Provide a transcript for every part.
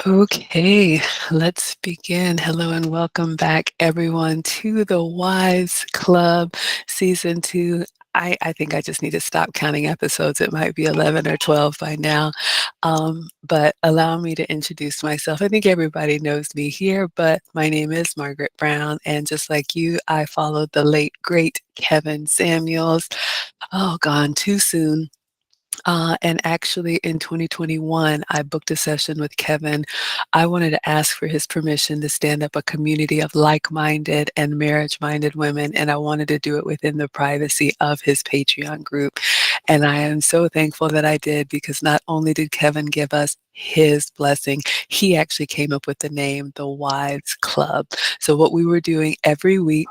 Okay, let's begin. Hello and welcome back, everyone, to the Wives Club Season 2. I think I just need to stop counting episodes. It might be 11 or 12 by now. But allow me to introduce myself. I think everybody knows me here, but my name is Margaret Brown. And just like you, I followed the late, great Kevin Samuels. Oh, gone too soon. And actually, in 2021, I booked a session with Kevin. I wanted to ask for his permission to stand up a community of like-minded and marriage-minded women, and I wanted to do it within the privacy of his Patreon group. And I am so thankful that I did, because not only did Kevin give us his blessing, he actually came up with the name, the Wives Club. So what we were doing every week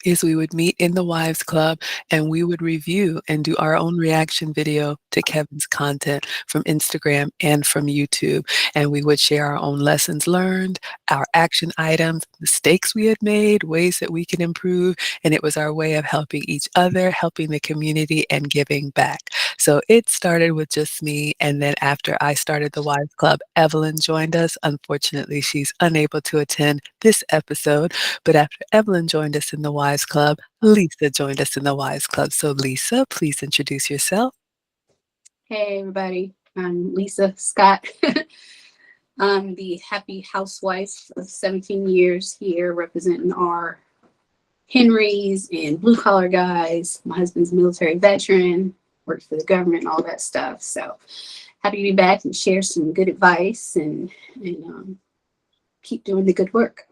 is we would meet in the Wives Club and we would review and do our own reaction video to Kevin's content from Instagram and from YouTube. And we would share our own lessons learned, our action items, mistakes we had made, ways that we can improve. And it was our way of helping each other, helping the community, and giving back. So it started with just me. And then after I started the Wives Club, Evelyn joined us. Unfortunately, she's unable to attend this episode. But after Evelyn joined us in the Wise Club, Lisa joined us in the Wise Club. So Lisa, please introduce yourself. Hey everybody, I'm Lisa Scott. I'm the happy housewife of 17 years here representing our Henrys and blue collar guys. My husband's a military veteran, works for the government, all that stuff. So happy to be back and share some good advice and keep doing the good work.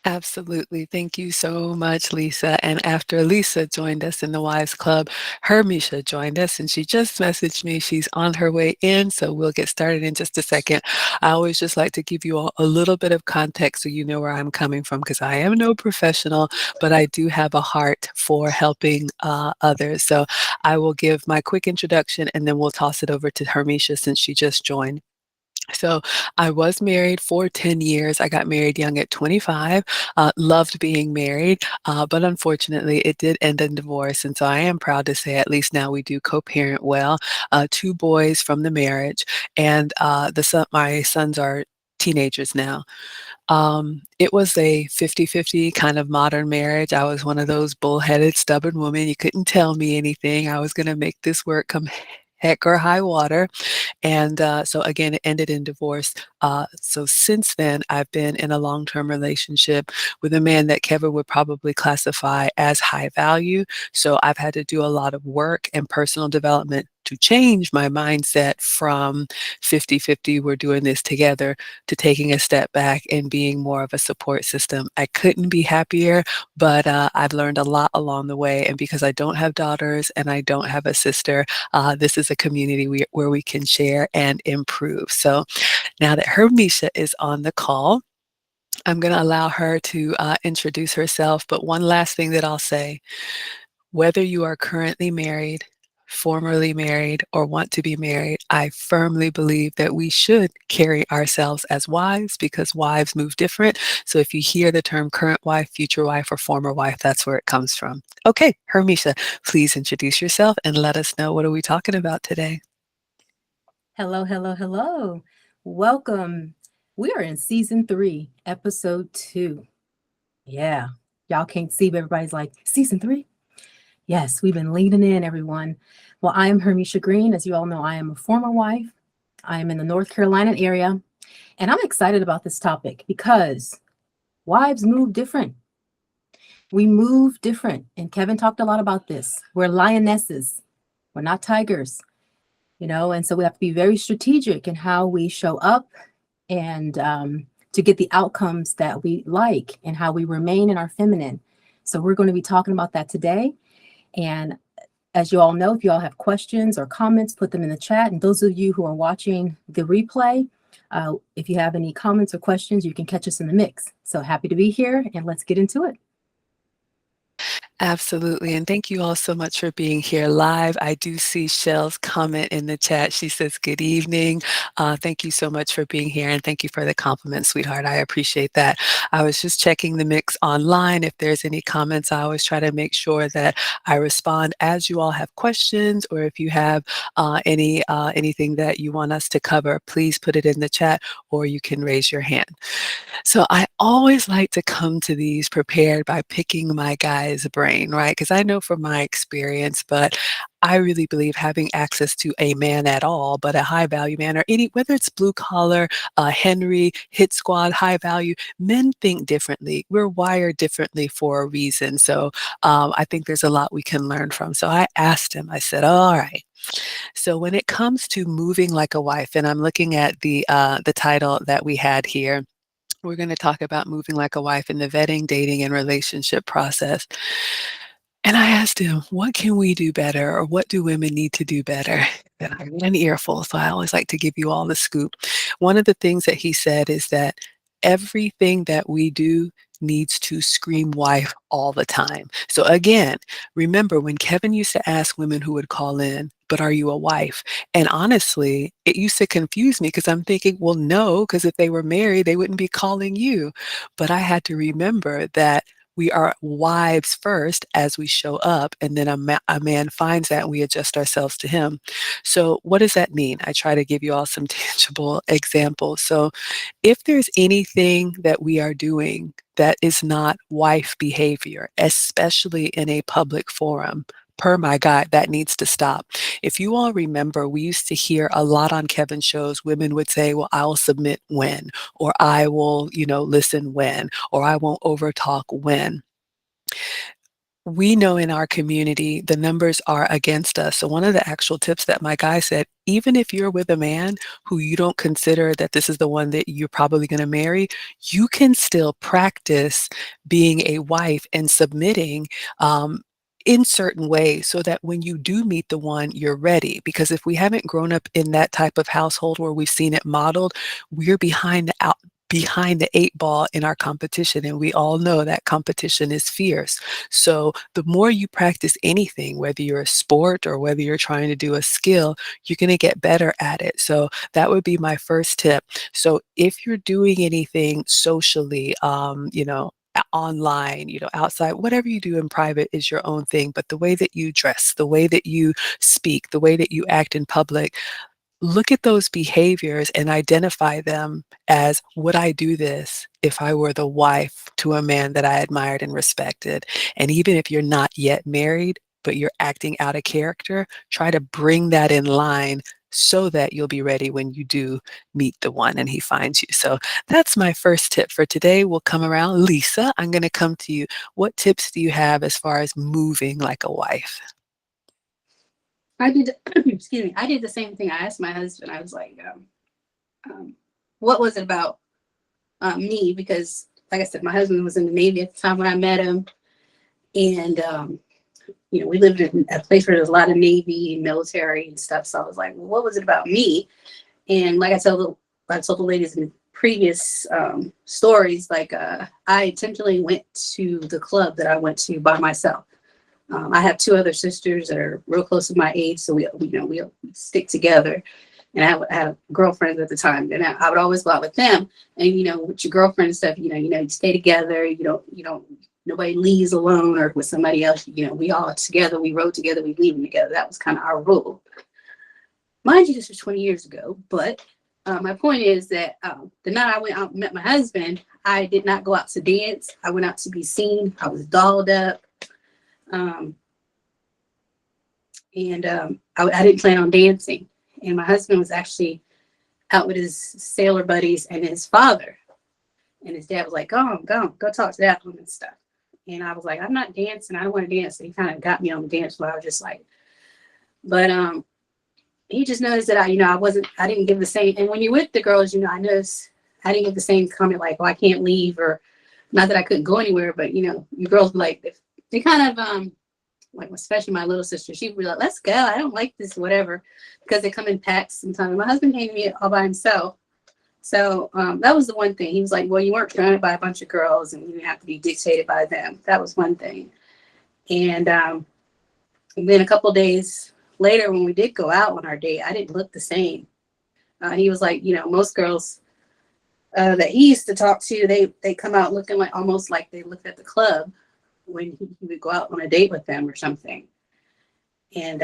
Absolutely. Thank you so much, Lisa. And after Lisa joined us in the Wise Club, Hermisha joined us, and she just messaged me. She's on her way in, so we'll get started in just a second. I always just like to give you all a little bit of context so you know where I'm coming from, because I am no professional, but I do have a heart for helping others. So I will give my quick introduction, and then we'll toss it over to Hermisha since she just joined. So I was married for 10 years. I got married young at 25, loved being married, but unfortunately it did end in divorce. And so I am proud to say at least now we do co-parent well. Two boys from the marriage, and my sons are teenagers now. It was a 50-50 kind of modern marriage. I was one of those bullheaded, stubborn women. You couldn't tell me anything. I was going to make this work come heck or high water. And so again, it ended in divorce. So since then, I've been in a long-term relationship with a man that Kevin would probably classify as high value. So I've had to do a lot of work and personal development to change my mindset from 50-50, we're doing this together, to taking a step back and being more of a support system. I couldn't be happier, but I've learned a lot along the way. And because I don't have daughters and I don't have a sister, this is a community where we can share and improve. So now that Hermisha is on the call, I'm going to allow her to introduce herself. But one last thing that I'll say, whether you are currently married, formerly married, or want to be married, I firmly believe that we should carry ourselves as wives, because wives move different. So if you hear the term current wife, future wife, or former wife, that's where it comes from. Okay, Hermisha, please introduce yourself and let us know, what are we talking about today? Hello, hello, hello. Welcome. We are in season 3, episode 2. Yeah, y'all can't see, but everybody's like, season 3? Yes, we've been leaning in, everyone. Well, I am Hermisha Green. As you all know, I am a former wife. I am in the North Carolina area, and I'm excited about this topic because wives move different. We move different, and Kevin talked a lot about this. We're lionesses. We're not tigers. And so we have to be very strategic in how we show up and to get the outcomes that we like, and how we remain in our feminine. So we're going to be talking about that today. And as you all know, if you all have questions or comments, put them in the chat. And those of you who are watching the replay, if you have any comments or questions, you can catch us in the mix. So happy to be here, and let's get into it. Absolutely. And thank you all so much for being here live. I do see Shell's comment in the chat. She says, good evening. Thank you so much for being here. And thank you for the compliment, sweetheart. I appreciate that. I was just checking the mix online. If there's any comments, I always try to make sure that I respond as you all have questions, or if you have anything that you want us to cover, please put it in the chat, or you can raise your hand. So I always like to come to these prepared by picking my guy's brain, right? Because I know from my experience, but I really believe having access to a man at all, but a high value man, or any, whether it's blue collar, Henry, hit squad, high value, men think differently. We're wired differently for a reason. So I think there's a lot we can learn from. So I asked him, I said, all right. So when it comes to moving like a wife, and I'm looking at the title that we had here, we're going to talk about moving like a wife in the vetting, dating, and relationship process. And I asked him, what can we do better, or what do women need to do better? And I got an earful, so I always like to give you all the scoop. One of the things that he said is that everything that we do needs to scream wife all the time. So again, remember when Kevin used to ask women who would call in, but are you a wife? And honestly, it used to confuse me because I'm thinking, well, no, because if they were married, they wouldn't be calling you. But I had to remember that we are wives first as we show up, and then a man finds that and we adjust ourselves to him. So what does that mean? I try to give you all some tangible examples. So if there's anything that we are doing that is not wife behavior, especially in a public forum, per my guide, that needs to stop. If you all remember, we used to hear a lot on Kevin's shows, women would say, well, I'll submit when, or I will, listen when, or I won't overtalk when. We know in our community the numbers are against us. So one of the actual tips that my guy said, even if you're with a man who you don't consider that this is the one that you're probably going to marry, you can still practice being a wife and submitting in certain ways so that when you do meet the one, you're ready. Because if we haven't grown up in that type of household where we've seen it modeled, we're behind the eight ball in our competition. And we all know that competition is fierce. So the more you practice anything, whether you're a sport or whether you're trying to do a skill, you're going to get better at it. So that would be my first tip. So if you're doing anything socially, online, outside, whatever you do in private is your own thing. But the way that you dress, the way that you speak, the way that you act in public, look at those behaviors and identify them as, would I do this if I were the wife to a man that I admired and respected? And even if you're not yet married, but you're acting out of character, try to bring that in line so that you'll be ready when you do meet the one and he finds you. So that's my first tip for today. We'll come around. Lisa, I'm going to come to you. What tips do you have as far as moving like a wife? I did, excuse me, I did the same thing. I asked my husband, I was like, what was it about me? Because, like I said, my husband was in the Navy at the time when I met him. And, we lived in a place where there's a lot of Navy and military and stuff. So I was like, well, what was it about me? And like I told the ladies in previous stories, like I intentionally went to the club that I went to by myself. I have two other sisters that are real close to my age, so we stick together. And I had girlfriends at the time, and I would always go out with them. And with your girlfriend and stuff, you stay together. You don't. Nobody leaves alone or with somebody else. We all together. We rode together. We leave together. That was kind of our rule. Mind you, this was 20 years ago. But my point is that the night I went out and met my husband, I did not go out to dance. I went out to be seen. I was dolled up. I didn't plan on dancing. And my husband was actually out with his sailor buddies and his father. And his dad was like, go talk to that woman and stuff. And I was like, I'm not dancing. I don't want to dance. And he kind of got me on the dance floor. I was just like, but he just noticed that I didn't give the same. And when you're with the girls, I noticed I didn't give the same comment like, oh, I can't leave, or not that I couldn't go anywhere, but you girls like, they kind of like, especially my little sister, she'd be like, let's go. I don't like this, whatever, because they come in packs sometimes. My husband came to me all by himself. So that was the one thing. He was like, well, you weren't surrounded by a bunch of girls and you didn't have to be dictated by them. That was one thing. And then a couple days later, when we did go out on our date, I didn't look the same. He was like, most girls that he used to talk to, they come out looking like almost like they looked at the club when he would go out on a date with them or something. And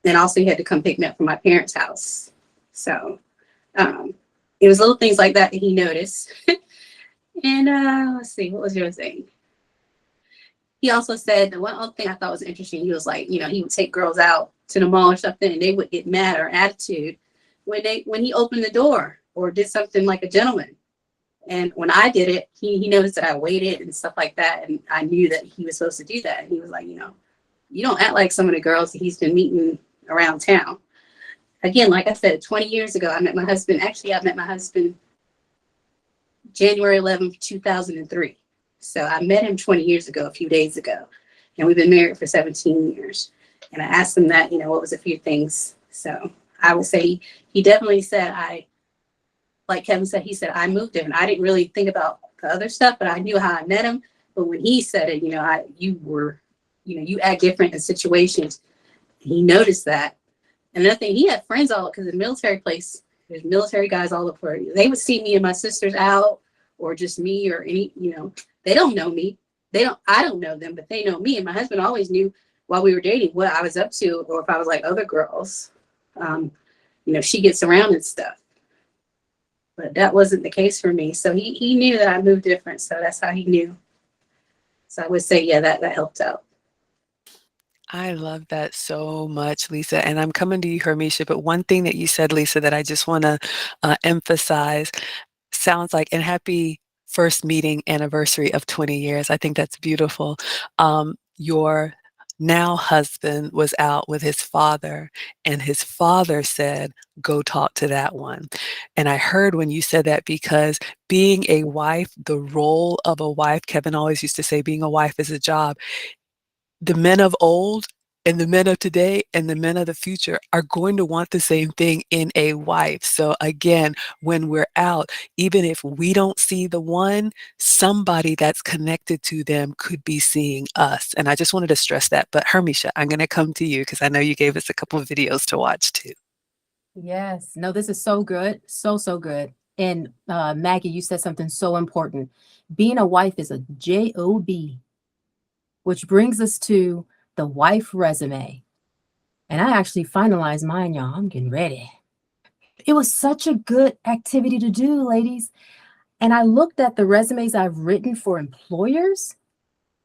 then also he had to come pick me up from my parents' house. So it was little things like that he noticed. And let's see, what was your thing? He also said the one other thing I thought was interesting. He was like, he would take girls out to the mall or something, and they would get mad or attitude when he opened the door or did something like a gentleman. And when I did it, he noticed that I waited and stuff like that, and I knew that he was supposed to do that. And he was like, you don't act like some of the girls that he's been meeting around town. Again, like I said, 20 years ago, I met my husband. Actually, I met my husband January 11th, 2003. So I met him 20 years ago, a few days ago, and we've been married for 17 years. And I asked him that, what was a few things. So I would say he definitely said, like Kevin said, he said, I moved him. I didn't really think about the other stuff, but I knew how I met him. But when he said it, you act different in situations. He noticed that. And another thing, he had friends all, because the military place, there's military guys all over. They would see me and my sisters out, or just me, or any, they don't know me. I don't know them, but they know me. And my husband always knew while we were dating what I was up to, or if I was like other girls. She gets around and stuff. But that wasn't the case for me. So he knew that I moved different. So that's how he knew. So I would say, yeah, that helped out. I love that so much, Lisa. And I'm coming to you, Hermisha. But one thing that you said, Lisa, that I just want to emphasize sounds like, and happy first meeting anniversary of 20 years. I think that's beautiful. Your now husband was out with his father, and his father said, go talk to that one. And I heard when you said that, because being a wife, the role of a wife, Kevin always used to say, being a wife is a job. The men of old and the men of today and the men of the future are going to want the same thing in a wife. So again, when we're out, even if we don't see the one, somebody that's connected to them could be seeing us. And I just wanted to stress that. But Hermisha, I'm going to come to you because I know you gave us a couple of videos to watch too. Yes. No, this is so good. So, so good. And Maggie, you said something so important. Being a wife is a job, which brings us to the wife resume. And I actually finalized mine, y'all. I'm getting ready. It was such a good activity to do, ladies. And I looked at the resumes I've written for employers.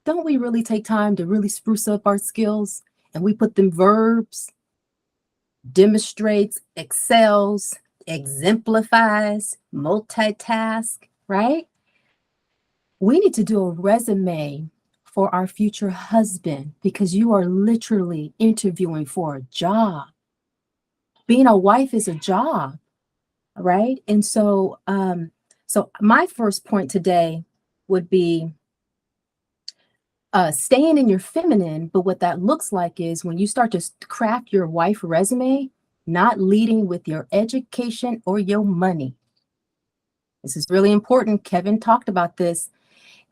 Don't we really take time to really spruce up our skills? And we put them verbs, demonstrates, excels, exemplifies, multitask, right? We need to do a resume for our future husband, because you are literally interviewing for a job. Being a wife is a job, right? And so, so my first point today would be staying in your feminine. But what that looks like is when you start to craft your wife resume, not leading with your education or your money. This is really important. Kevin talked about this.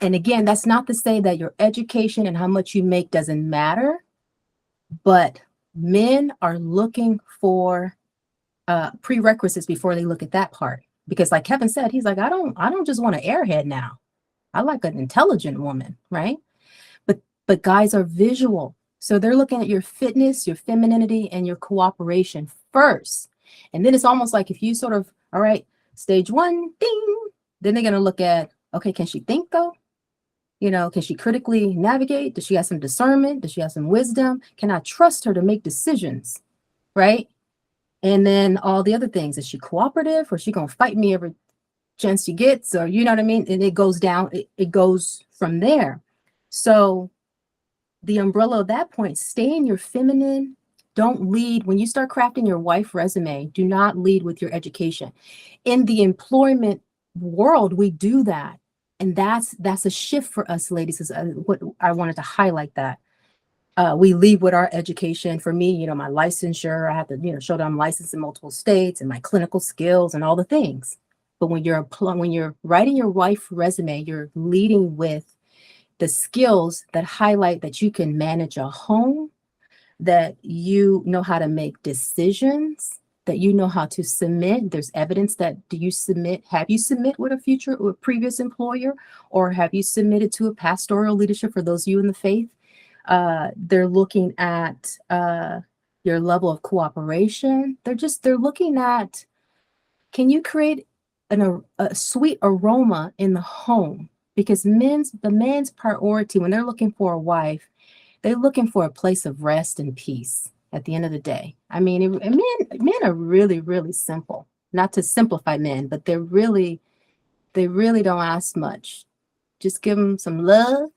And again, that's not to say that your education and how much you make doesn't matter, but men are looking for prerequisites before they look at that part. Because like Kevin said, he's like, I don't just want an airhead now. I like an intelligent woman, right? But guys are visual. So they're looking at your fitness, your femininity, and your cooperation first. And then it's almost like if you sort of, all right, stage one, ding, then they're going to look at, okay, can she think though? Can she critically navigate? Does she have some discernment? Does she have some wisdom? Can I trust her to make decisions? Right? And then all the other things. Is she cooperative, or is she going to fight me every chance she gets? Or you know what I mean? And it goes down, it goes from there. So the umbrella of that point, stay in your feminine. Don't lead. When you start crafting your wife resume, do not lead with your education. In the employment world, we do that. And that's a shift for us, ladies. Is what I wanted to highlight that. We lead with our education. For me, my licensure, I have to, show that I'm licensed in multiple states and my clinical skills and all the things. But when you're writing your wife resume, you're leading with the skills that highlight that you can manage a home, that you know how to make decisions, that you know how to submit. There's evidence that do you submit, have you submit with a future or previous employer, or have you submitted to a pastoral leadership for those of you in the faith? They're looking at your level of cooperation. They're looking at, can you create a sweet aroma in the home? Because the man's priority when they're looking for a wife, they're looking for a place of rest and peace at the end of the day. I mean, men are really, really simple. Not to simplify men, but they really don't ask much. Just give them some love,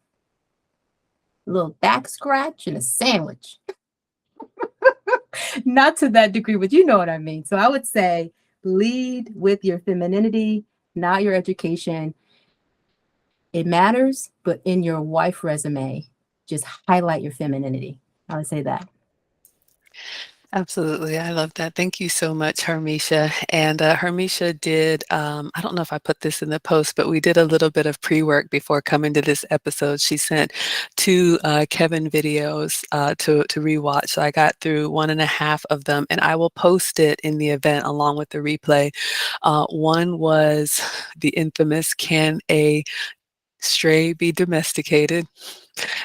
a little back scratch, and a sandwich. Not to that degree, but you know what I mean. So I would say lead with your femininity, not your education. It matters, but in your wife resume, just highlight your femininity. I would say that. Absolutely. I love that. Thank you so much, Harmisha. And Harmisha did, I don't know if I put this in the post, but we did a little bit of pre-work before coming to this episode. She sent two Kevin videos to rewatch. So I got through 1.5 of them, and I will post it in the event along with the replay. One was the infamous "Can a stray be domesticated?"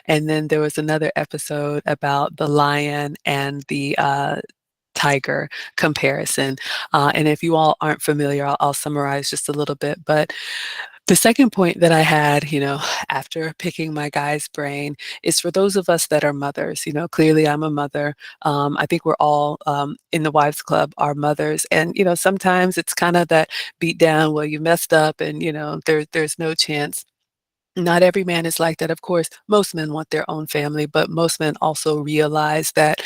And then there was another episode about the lion and the tiger comparison. And if you all aren't familiar, I'll summarize just a little bit. But the second point that I had, after picking my guy's brain, is for those of us that are mothers. Clearly I'm a mother. I think we're all in the Wives Club are mothers. And, sometimes it's kind of that beat down, well, you messed up and, there's no chance. Not every man is like that. Of course, most men want their own family, but most men also realize that,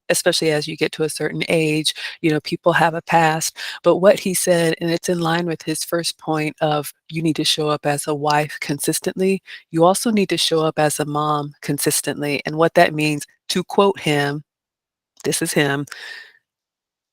especially as you get to a certain age, people have a past. But what he said, and it's in line with his first point of you need to show up as a wife consistently, you also need to show up as a mom consistently. And what that means, to quote him, this is him,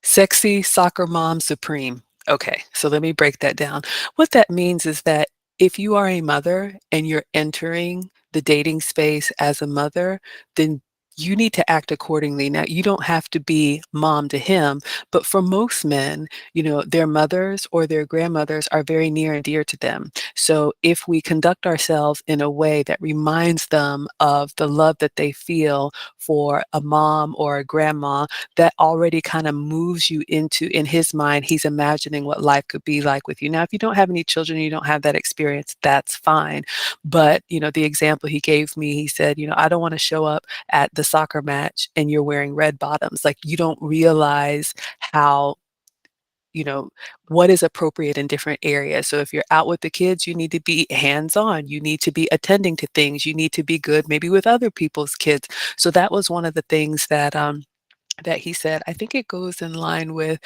sexy soccer mom supreme. Okay, so let me break that down. What that means is that if you are a mother and you're entering the dating space as a mother, then you need to act accordingly. Now, you don't have to be mom to him, but for most men, their mothers or their grandmothers are very near and dear to them. So if we conduct ourselves in a way that reminds them of the love that they feel for a mom or a grandma, that already kind of moves you into, in his mind, he's imagining what life could be like with you. Now, if you don't have any children, you don't have that experience, that's fine. But, the example he gave me, he said, I don't want to show up at the soccer match and you're wearing red bottoms. Like, you don't realize how you know, what is appropriate in different areas. So if you're out with the kids, you need to be hands-on. You need to be attending to things. You need to be good maybe with other people's kids. So that was one of the things that he said. I think it goes in line with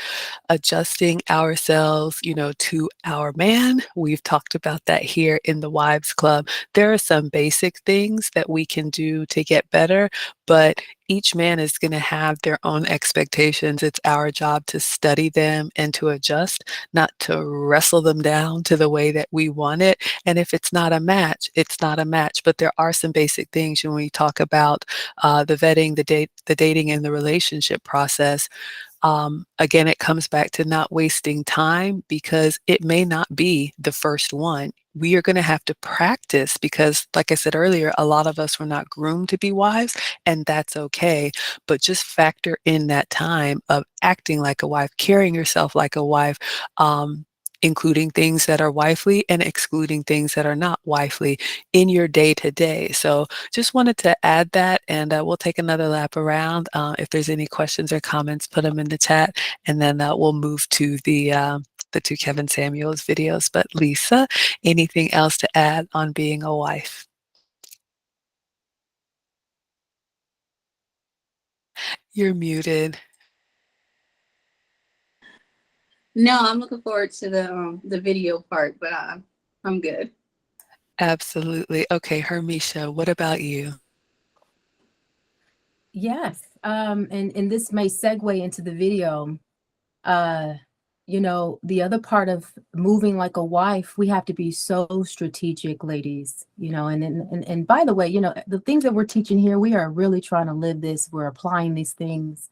adjusting ourselves, to our man. We've talked about that here in the Wives Club. There are some basic things that we can do to get better, but each man is going to have their own expectations. It's our job to study them and to adjust, not to wrestle them down to the way that we want it. And if it's not a match, it's not a match. But there are some basic things when we talk about the vetting, the dating, and the relationship process. Again, it comes back to not wasting time because it may not be the first one. We are going to have to practice because, like I said earlier, a lot of us were not groomed to be wives, and that's okay. But just factor in that time of acting like a wife, carrying yourself like a wife, including things that are wifely and excluding things that are not wifely in your day to day. So just wanted to add that, and we'll take another lap around. If there's any questions or comments, put them in the chat, and then we'll move to the two Kevin Samuels videos. But Lisa, anything else to add on being a wife? You're muted. No, I'm looking forward to the video part, but I'm good. Absolutely. Okay, Hermisha, what about you? Yes. And this may segue into the video. the other part of moving like a wife, we have to be so strategic, ladies, and by the way, the things that we're teaching here, we are really trying to live this. We're applying these things.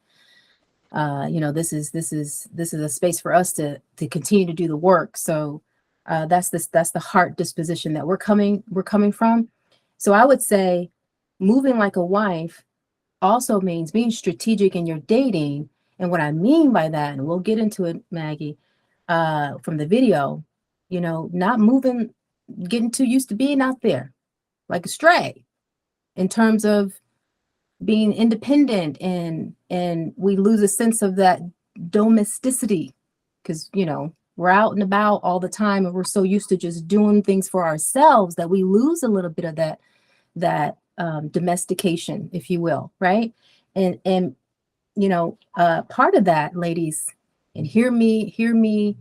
This is a space for us to continue to do the work. So that's the heart disposition that we're coming from. So I would say moving like a wife also means being strategic in your dating. And what I mean by that, and we'll get into it, Maggie, from the video, not moving, getting too used to being out there like a stray in terms of being independent, and we lose a sense of that domesticity because we're out and about all the time and we're so used to just doing things for ourselves that we lose a little bit of that domestication, if you will, right? And part of that, ladies, and hear me,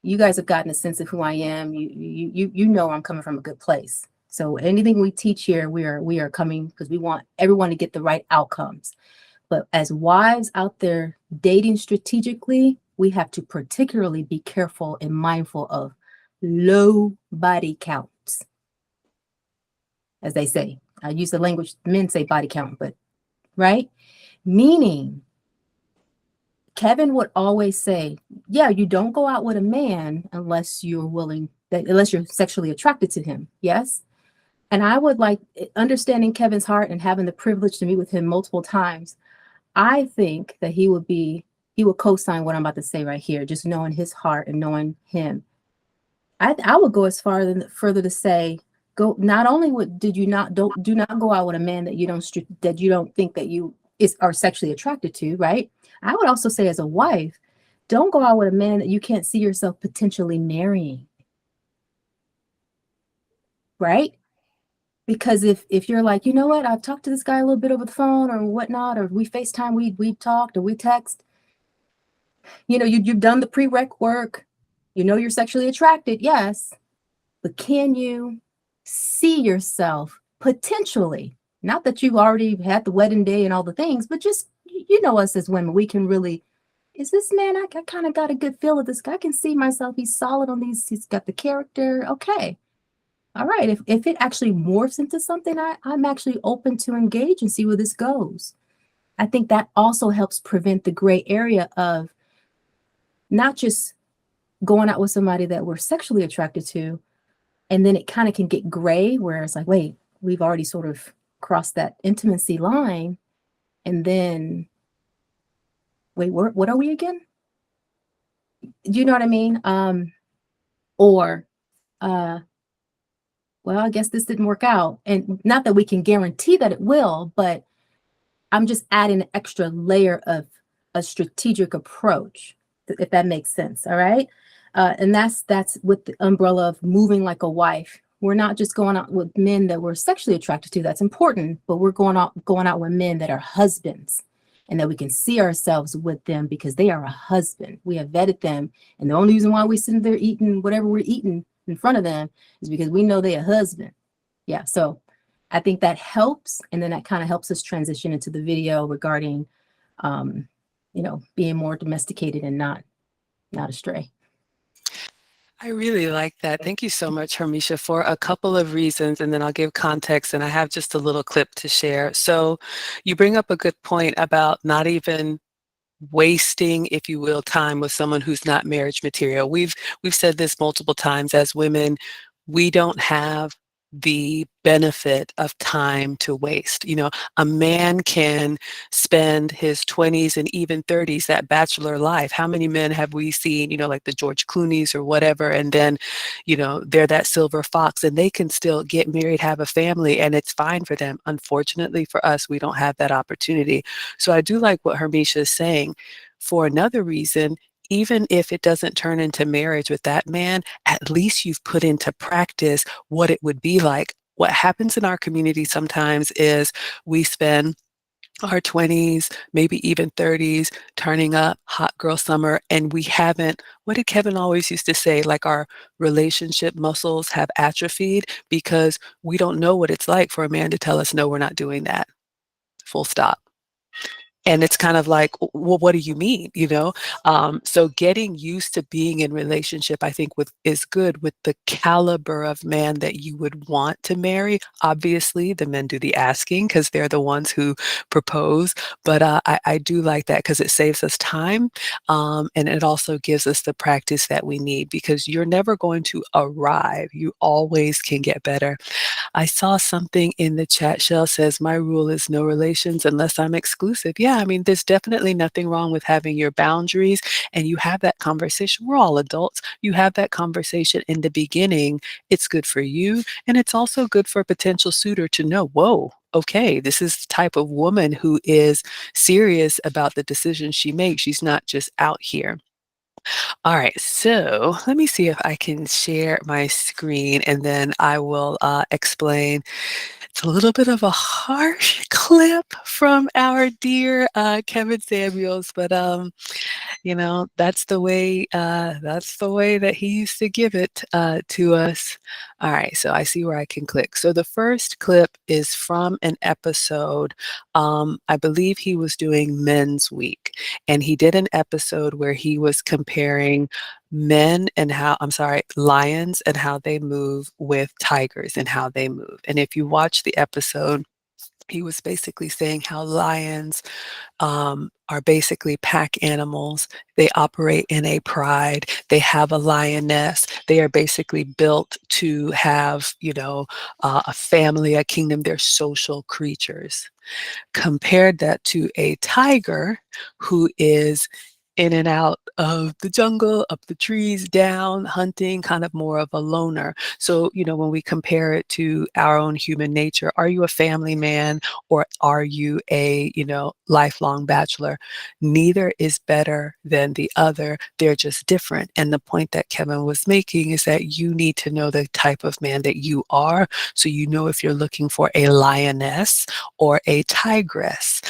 you guys have gotten a sense of who I am. You know I'm coming from a good place. So anything we teach here, we are coming because we want everyone to get the right outcomes. But as wives out there dating strategically, we have to particularly be careful and mindful of low body counts. As they say, I use the language men say body count, but right? Meaning, Kevin would always say, yeah, you don't go out with a man unless unless you're sexually attracted to him. Yes. And I would like understanding Kevin's heart and having the privilege to meet with him multiple times. I think that he would co-sign what I'm about to say right here, just knowing his heart and knowing him. I would go as further to say, not only do not go out with a man that you don't think that you are sexually attracted to, right? I would also say as a wife, don't go out with a man that you can't see yourself potentially marrying. Right? Because if you're like, you know what, I've talked to this guy a little bit over the phone or whatnot, or we FaceTime, we talked or we text, you've done the prereq work, you're sexually attracted, yes, but can you see yourself potentially, not that you've already had the wedding day and all the things, but just, us as women, we can really, is this man, I kind of got a good feel of this guy. I can see myself, he's solid on these, he's got the character, okay. All right, if it actually morphs into something, I'm actually open to engage and see where this goes. I think that also helps prevent the gray area of not just going out with somebody that we're sexually attracted to, and then it kind of can get gray where it's like, wait, we've already sort of crossed that intimacy line, and then, wait, what are we again? Do you know what I mean? Or well, I guess this didn't work out. And not that we can guarantee that it will, but I'm just adding an extra layer of a strategic approach, if that makes sense. All right. And that's with the umbrella of moving like a wife. We're not just going out with men that we're sexually attracted to. That's important, but we're going out with men that are husbands and that we can see ourselves with them because they are a husband. We have vetted them. And the only reason why we're sitting there eating whatever we're eating in front of them is because we know they're a husband. Yeah. So I think that helps. And then that kind of helps us transition into the video regarding, being more domesticated and not astray. I really like that. Thank you so much, Hermisha, for a couple of reasons, and then I'll give context, and I have just a little clip to share. So you bring up a good point about not even wasting, if you will, time with someone who's not marriage material. We've said this multiple times as women, we don't have the benefit of time to waste. A man can spend his 20s and even 30s, that bachelor life. How many men have we seen, like the George Clooney's or whatever, and then, they're that silver fox and they can still get married, have a family, and it's fine for them. Unfortunately for us, we don't have that opportunity. So I do like what Hermisha is saying. For another reason, even if it doesn't turn into marriage with that man, at least you've put into practice what it would be like. What happens in our community sometimes is we spend our 20s, maybe even 30s, turning up hot girl summer, and we haven't, what did Kevin always used to say, like our relationship muscles have atrophied because we don't know what it's like for a man to tell us, no, we're not doing that. Full stop. And it's kind of like, well, what do you mean? So getting used to being in relationship, I think, with is good with the caliber of man that you would want to marry. Obviously, the men do the asking because they're the ones who propose. But I do like that because it saves us time, and it also gives us the practice that we need because you're never going to arrive. You always can get better. I saw something in the chat. Shell says, my rule is no relations unless I'm exclusive. Yeah, I mean, there's definitely nothing wrong with having your boundaries and you have that conversation. We're all adults. You have that conversation in the beginning. It's good for you. And it's also good for a potential suitor to know, whoa, okay, this is the type of woman who is serious about the decisions she makes. She's not just out here. All right, so let me see if I can share my screen and then I will explain. It's a little bit of a harsh clip from our dear Kevin Samuels, but that's the way that he used to give it to us. All right, so I see where I can click. So the first clip is from an episode. I believe he was doing Men's Week, and he did an episode where he was comparing lions and how they move with tigers and how they move. And if you watch the episode, he was basically saying how lions are basically pack animals. They operate in a pride. They have a lioness. They are basically built to have, a family, a kingdom. They're social creatures. Compared that to a tiger who is in and out of the jungle, up the trees, down, hunting, kind of more of a loner. So, when we compare it to our own human nature, are you a family man or are you a, lifelong bachelor? Neither is better than the other. They're just different. And the point that Kevin was making is that you need to know the type of man that you are. So you know if you're looking for a lioness or a tigress,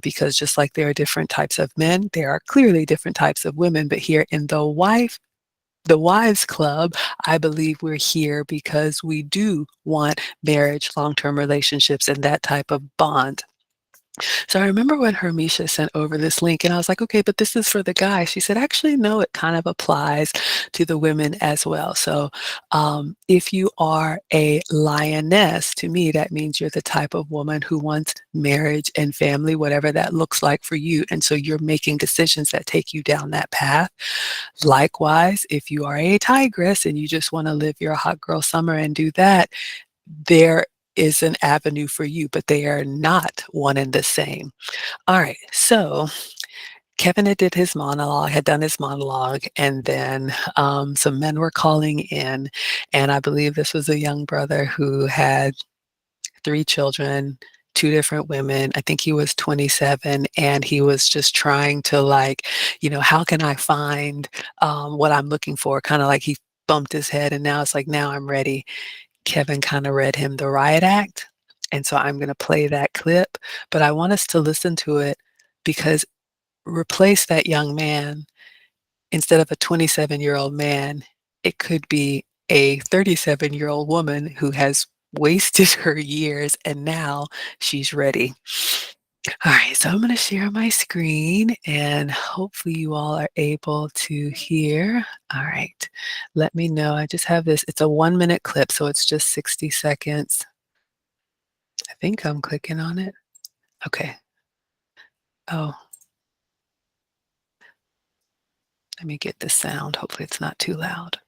because just like there are different types of men, there are clearly different types of women. But here in the Wives Club, I believe we're here because we do want marriage, long-term relationships, and that type of bond. So I remember when Hermisha sent over this link and I was like, okay, but this is for the guys. She said, actually, no, it kind of applies to the women as well. So if you are a lioness, to me, that means you're the type of woman who wants marriage and family, whatever that looks like for you. And so you're making decisions that take you down that path. Likewise, if you are a tigress and you just want to live your hot girl summer and do that, there is an avenue for you, but they are not one and the same. All right, so Kevin had done his monologue, and then some men were calling in, and I believe this was a young brother who had 3 children, 2 different women. I think he was 27, and he was just trying to how can I find what I'm looking for? Kind of like he bumped his head, and now it's like, now I'm ready. Kevin kind of read him the riot act. And so I'm going to play that clip, but I want us to listen to it because replace that young man instead of a 27-year-old man, it could be a 37-year-old woman who has wasted her years and now she's ready. All right, so I'm going to share my screen and hopefully you all are able to hear. All right, let me know. I just have this. It's a 1-minute clip, so it's just 60 seconds. I think I'm clicking on it. Okay. Oh, let me get the sound. Hopefully it's not too loud.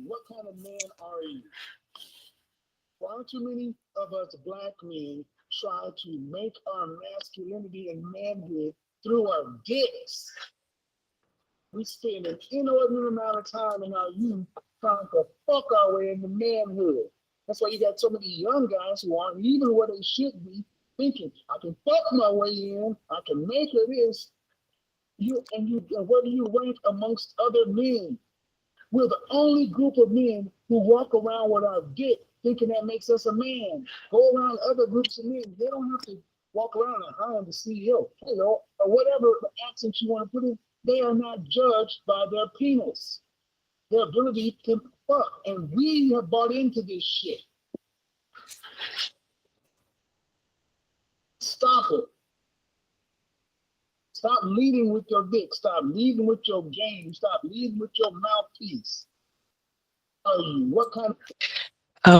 What kind of man are you? Far too many of us black men try to make our masculinity and manhood through our dicks. We spend an inordinate amount of time in our youth trying to fuck our way into manhood. That's why you got so many young guys who aren't even where they should be, thinking, I can fuck my way in, I can make it this. Where do you rank amongst other men? We're the only group of men who walk around with our dick thinking that makes us a man. Go around other groups of men. They don't have to walk around and hire the CEO, or whatever accent you want to put in. They are not judged by their penis, their ability to fuck. And we have bought into this shit. Stop it. Stop leading with your dick. Stop leading with your game. Stop leading with your mouthpiece. Are you? What kind of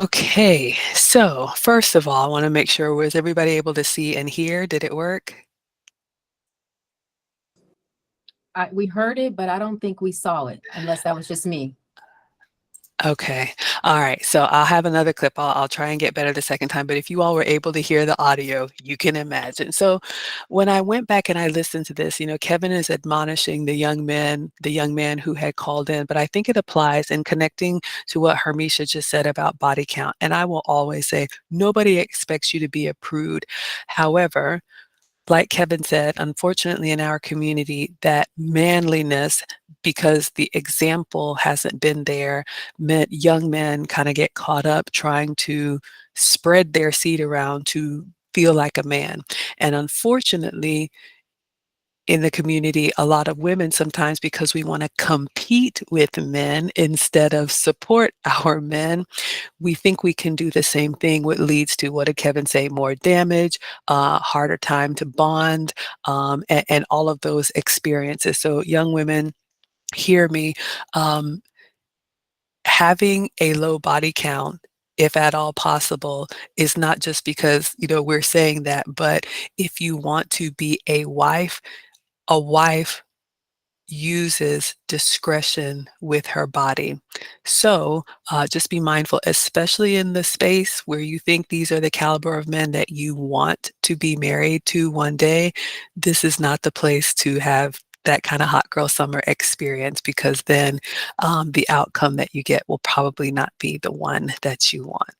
Okay, so first of all, I want to make sure, was everybody able to see and hear? Did it work? We heard it, but I don't think we saw it, unless that was just me. Okay. All right. So I'll have another clip. I'll try and get better the second time. But if you all were able to hear the audio, you can imagine. So when I went back and I listened to this, Kevin is admonishing the young man who had called in, but I think it applies in connecting to what Hermisha just said about body count. And I will always say, nobody expects you to be a prude. However, like Kevin said, unfortunately in our community, that manliness, because the example hasn't been there, meant young men kind of get caught up trying to spread their seed around to feel like a man. And unfortunately, in the community, a lot of women sometimes, because we want to compete with men instead of support our men, we think we can do the same thing, what leads to, what did Kevin say, more damage, harder time to bond, and all of those experiences. So young women, hear me, um, having a low body count, if at all possible, is not just because, we're saying that, but if you want to be a wife uses discretion with her body. So just be mindful, especially in the space where you think these are the caliber of men that you want to be married to one day. This is not the place to have that kind of hot girl summer experience, because then the outcome that you get will probably not be the one that you want.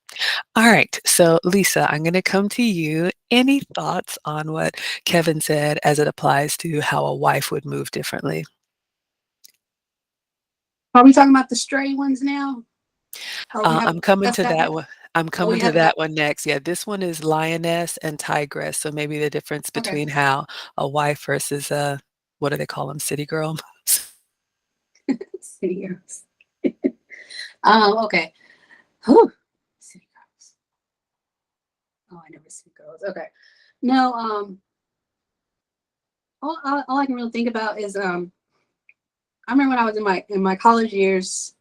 All right, so Lisa, I'm going to come to you. Any thoughts on what Kevin said as it applies to how a wife would move differently? Are we talking about the stray ones now? Or we I'm have coming that's to that? that one. I'm Oh, coming we to haven't got. that one next. Yeah, this one is lioness and tigress. So maybe the difference Okay. between how a wife versus a, what do they call them, city girl? City girls. Okay. Whew. City girls. Oh, I never city girls. Okay. No. All I can really think about is I remember when I was in my college years,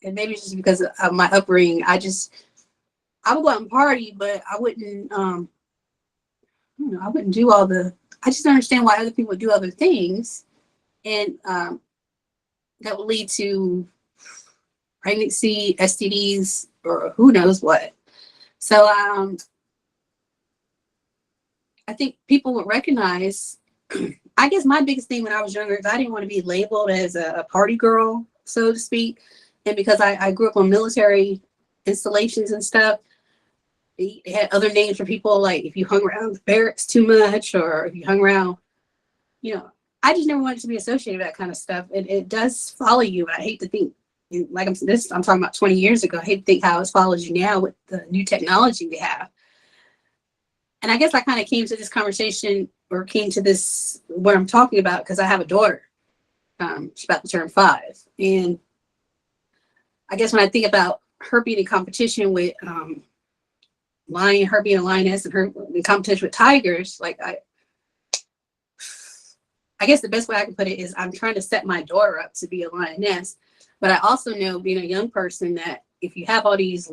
and maybe it's just because of my upbringing, I would go out and party, but I wouldn't I wouldn't do all the. I just don't understand why other people would do other things, and that would lead to pregnancy, STDs, or who knows what. So I think people would recognize. I guess my biggest thing when I was younger is I didn't want to be labeled as a party girl, so to speak, and because I grew up on military installations and stuff. They had other names for people, like if you hung around the barracks too much, or if you hung around, you know. I just never wanted to be associated with that kind of stuff. It does follow you. I hate to think, like I'm talking about 20 years ago. I hate to think how it follows you now with the new technology we have. And I guess I kind of came to this conversation, or came to this what I'm talking about, because I have a daughter. She's about to turn 5, and I guess when I think about her being in competition with her being a lioness, and her in competition with tigers, like I guess the best way I can put it is I'm trying to set my daughter up to be a lioness, but I also know, being a young person, that if you have all these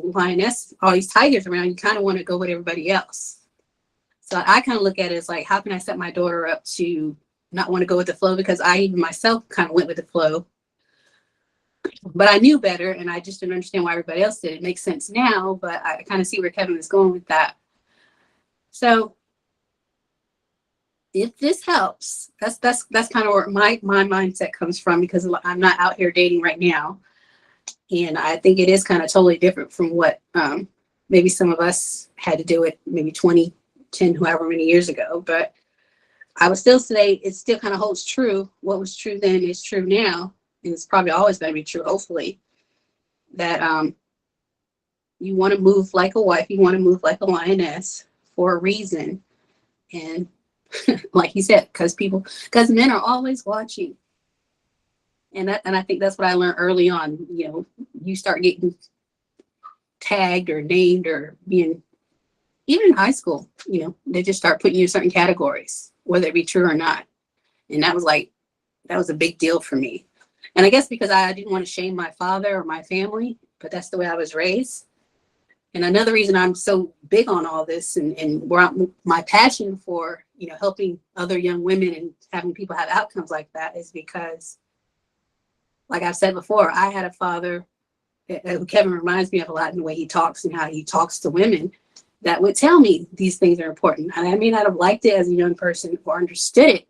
tigers around, you kind of want to go with everybody else. So I kind of look at it as like, how can I set my daughter up to not want to go with the flow? Because I even myself kind of went with the flow, but I knew better, and I just didn't understand why everybody else did. It makes sense now, but I kind of see where Kevin is going with that. So if this helps, that's kind of where my mindset comes from, because I'm not out here dating right now, and I think it is kind of totally different from what maybe some of us had to do it maybe 20, 10, however many years ago. But I would still say it still kind of holds true. What was true then is true now, and it's probably always going to be true, hopefully, that you want to move like a wife, you want to move like a lioness for a reason. And like he said, because men are always watching. And I think that's what I learned early on. You start getting tagged or named, or being, even in high school, they just start putting you in certain categories, whether it be true or not. And that was a big deal for me. And I guess because I didn't want to shame my father or my family, but that's the way I was raised. And another reason I'm so big on all this and where my passion for, helping other young women and having people have outcomes like that is because, like I've said before, I had a father who Kevin reminds me of a lot in the way he talks and how he talks to women that would tell me these things are important. And I may not have liked it as a young person or understood it,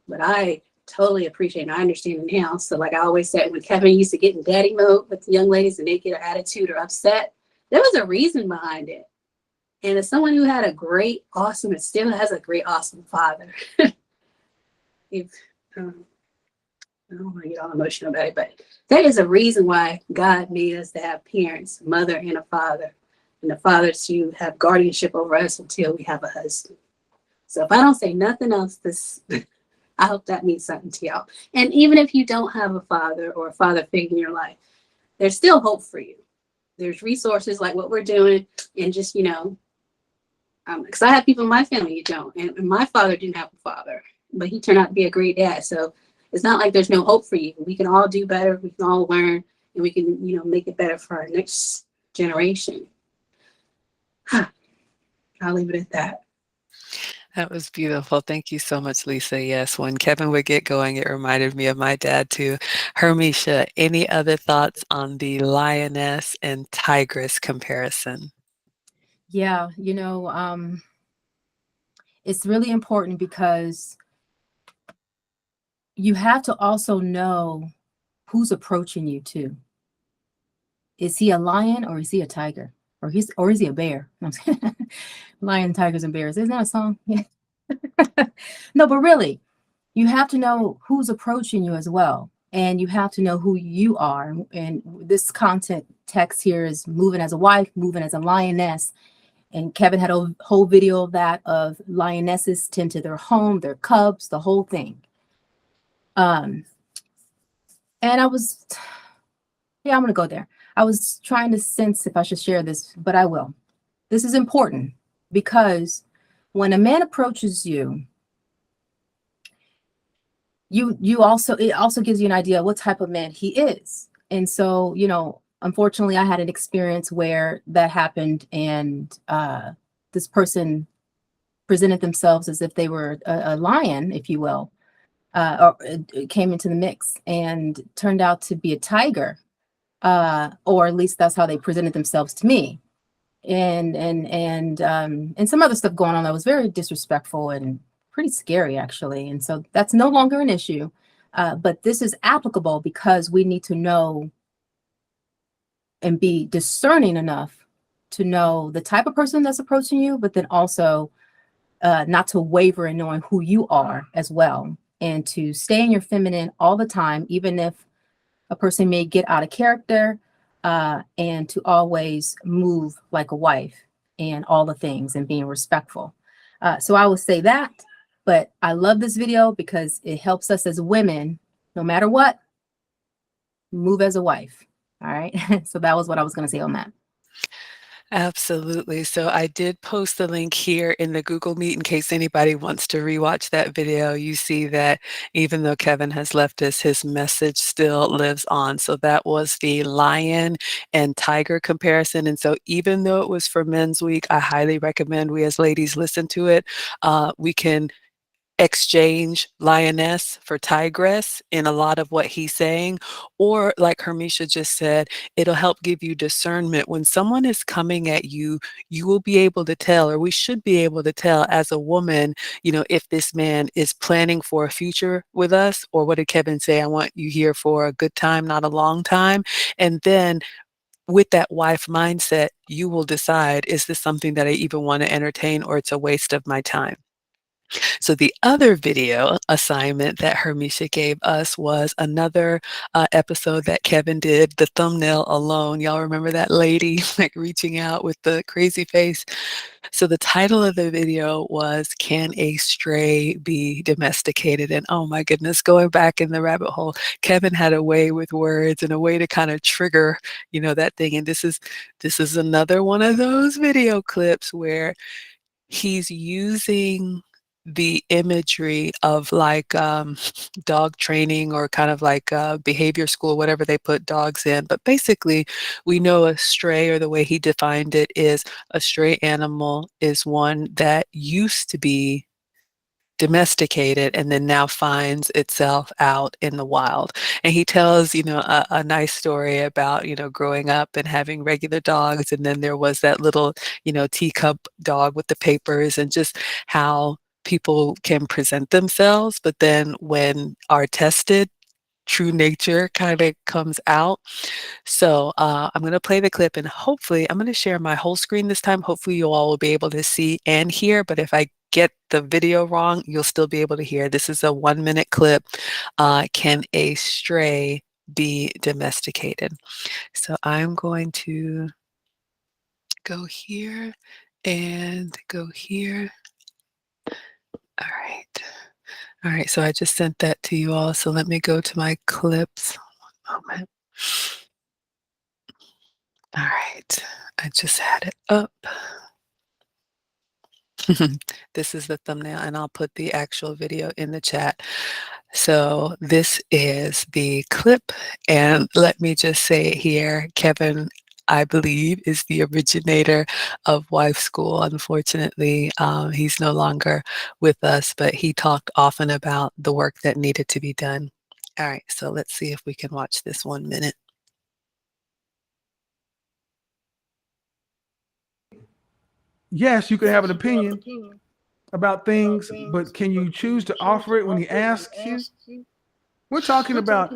but I totally appreciate and I understand it now. So like I always said, when Kevin used to get in daddy mode with the young ladies and they get an attitude or upset, there was a reason behind it. And as someone who had a great, awesome, and still has a great, awesome father, if I don't want to get all emotional about it, but there is a reason why God made us to have parents, a mother and a father, and the father to have guardianship over us until we have a husband. So if I don't say nothing else, I hope that means something to y'all. And even if you don't have a father or a father figure in your life, there's still hope for you. There's resources like what we're doing, and just, because I have people in my family who don't, and my father didn't have a father, but he turned out to be a great dad. So it's not like there's no hope for you. We can all do better. We can all learn, and we can, make it better for our next generation. I'll leave it at that. That was beautiful. Thank you so much, Lisa. Yes, when Kevin would get going, it reminded me of my dad too. Hermisha, any other thoughts on the lioness and tigress comparison? Yeah, it's really important because you have to also know who's approaching you too. Is he a lion or is he a tiger? Or is he a bear? No, lion, tigers, and bears. Isn't that a song? Yeah. No, but really, you have to know who's approaching you as well. And you have to know who you are. And this content text here is moving as a wife, moving as a lioness. And Kevin had a whole video of that, of lionesses tend to their home, their cubs, the whole thing. And I'm going to go there. I was trying to sense if I should share this, but I will. This is important because when a man approaches you, it also gives you an idea of what type of man he is. And so, unfortunately, I had an experience where that happened, and this person presented themselves as if they were a lion, if you will, or it came into the mix and turned out to be a tiger, or at least that's how they presented themselves to me. And some other stuff going on that was very disrespectful and pretty scary, actually. And so that's no longer an issue. But this is applicable because we need to know and be discerning enough to know the type of person that's approaching you, but then also not to waver in knowing who you are as well, and to stay in your feminine all the time, even if a person may get out of character, and to always move like a wife and all the things and being respectful. So I will say that, but I love this video because it helps us as women, no matter what, move as a wife. All right. So that was what I was going to say on that. Absolutely. So I did post the link here in the Google Meet in case anybody wants to rewatch that video. You see that even though Kevin has left us, his message still lives on. So that was the lion and tiger comparison. And so even though it was for Men's Week, I highly recommend we as ladies listen to it. We can exchange lioness for tigress in a lot of what he's saying, or like Hermisha just said, it'll help give you discernment. When someone is coming at you, you will be able to tell, or we should be able to tell as a woman, if this man is planning for a future with us, or what did Kevin say? I want you here for a good time, not a long time. And then with that wife mindset, you will decide, is this something that I even want to entertain, or it's a waste of my time? So the other video assignment that Hermisha gave us was another episode that Kevin did, the thumbnail alone. Y'all remember that lady like reaching out with the crazy face? So the title of the video was, Can a Stray Be Domesticated? And oh my goodness, going back in the rabbit hole, Kevin had a way with words and a way to kind of trigger, that thing. And this is another one of those video clips where he's using the imagery of like dog training or kind of like behavior school, whatever they put dogs in. But basically, we know a stray, or the way he defined it, is a stray animal is one that used to be domesticated and then now finds itself out in the wild. And he tells, a nice story about, growing up and having regular dogs. And then there was that little, teacup dog with the papers, and just how people can present themselves. But then when are tested, true nature kind of comes out. So I'm going to play the clip, and hopefully I'm going to share my whole screen this time. Hopefully you all will be able to see and hear, but if I get the video wrong, you'll still be able to hear. This is a 1-minute clip. Can a stray be domesticated? So I'm going to go here and go here. All right. All right, so I just sent that to you all. So let me go to my clips. 1 moment. All right, I just had it up. This is the thumbnail, and I'll put the actual video in the chat. So this is the clip, and let me just say it here, Kevin, I believe, is the originator of Wife School. Unfortunately, he's no longer with us, but he talked often about the work that needed to be done. All right, so let's see if we can watch this 1 minute. Yes, you can have an opinion about things, but can you choose to offer it when he asks you? We're talking about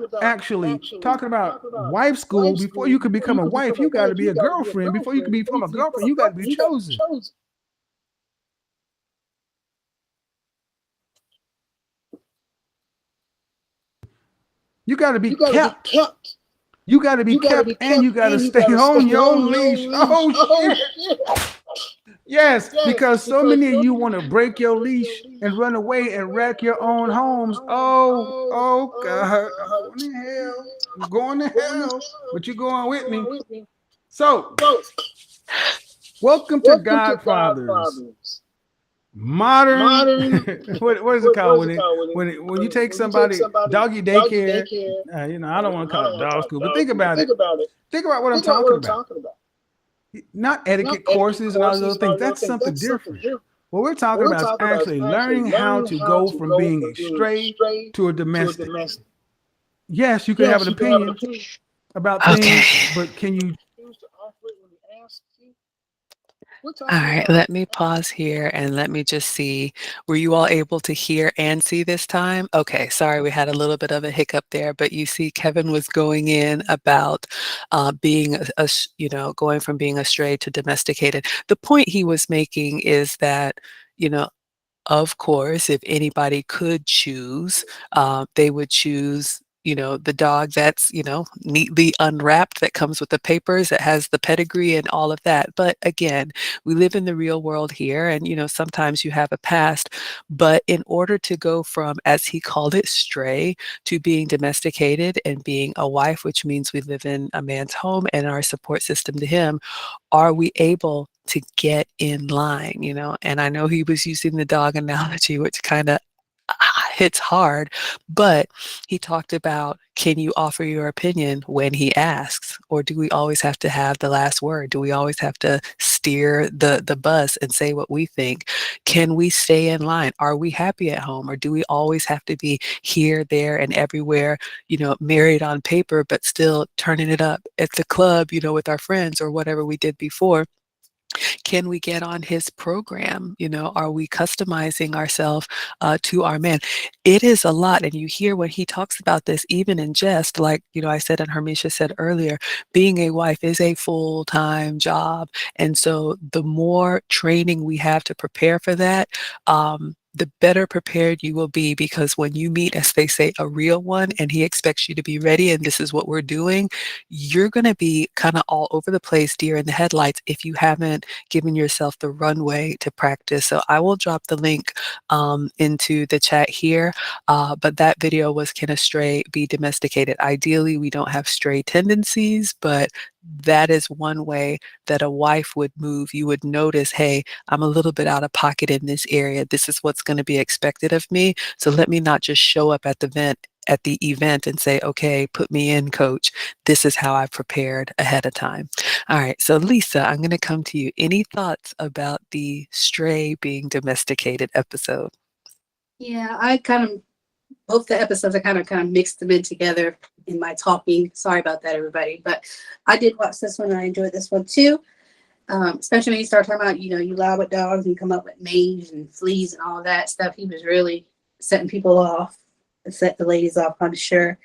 talking about wife school. Before you could become a wife, you got to be a girlfriend. Before you can become a girlfriend, you got to be chosen. You got to be kept. You got to be kept, and you got to stay on your leash. Oh, shit. Yes, because so many of you want to break your leash and run away and wreck your own homes. Oh, God. I'm going to hell. I'm going to hell. But you're going with me. So, welcome to Godfathers. Modern what is it called when you take somebody doggy daycare? I don't want to call it dog school, but think about it. Think about what I'm talking about. Not etiquette courses and all those things. That's something different. What we're talking about is actually learning how to go from being a stray to a domestic. Yes, you can have an opinion about things, but can you choose to offer it when he asks you? All right, let me pause here and let me just see. Were you all able to hear and see this time? Okay, sorry, we had a little bit of a hiccup there, but you see, Kevin was going in about being going from being a stray to domesticated. The point he was making is that, of course, if anybody could choose, they would choose, the dog that's, neatly unwrapped, that comes with the papers, that has the pedigree and all of that. But again, we live in the real world here, and, sometimes you have a past. But in order to go from, as he called it, stray to being domesticated and being a wife, which means we live in a man's home and our support system to him, are we able to get in line, And I know he was using the dog analogy, which kind of hits hard, but he talked about, can you offer your opinion when he asks, or do we always have to have the last word? Do we always have to steer the bus and say what we think? Can we stay in line? Are we happy at home, or do we always have to be here, there, and everywhere, married on paper, but still turning it up at the club, with our friends, or whatever we did before? Can we get on his program? Are we customizing ourselves to our man? It is a lot. And you hear when he talks about this, even in jest, like, I said, and Hermisha said earlier, being a wife is a full-time job. And so the more training we have to prepare for that, the better prepared you will be, because when you meet, as they say, a real one, and he expects you to be ready, and this is what we're doing, you're going to be kind of all over the place, deer in the headlights, if you haven't given yourself the runway to practice. So I will drop the link into the chat here. But that video was, can a stray be domesticated? Ideally, we don't have stray tendencies, but that is one way that a wife would move. You would notice, hey, I'm a little bit out of pocket in this area. This is what's going to be expected of me. So let me not just show up at the event and say, okay, put me in, coach. This is how I prepared ahead of time. All right. So Lisa, I'm going to come to you. Any thoughts about the stray being domesticated episode? Yeah, I kind of both the episodes I kind of mixed them in together in my talking. Sorry about that, everybody. But I did watch this one and I enjoyed this one too. Especially when you start talking about, you lie with dogs and you come up with mange and fleas and all of that stuff. He was really setting people off, set the ladies off, I'm sure.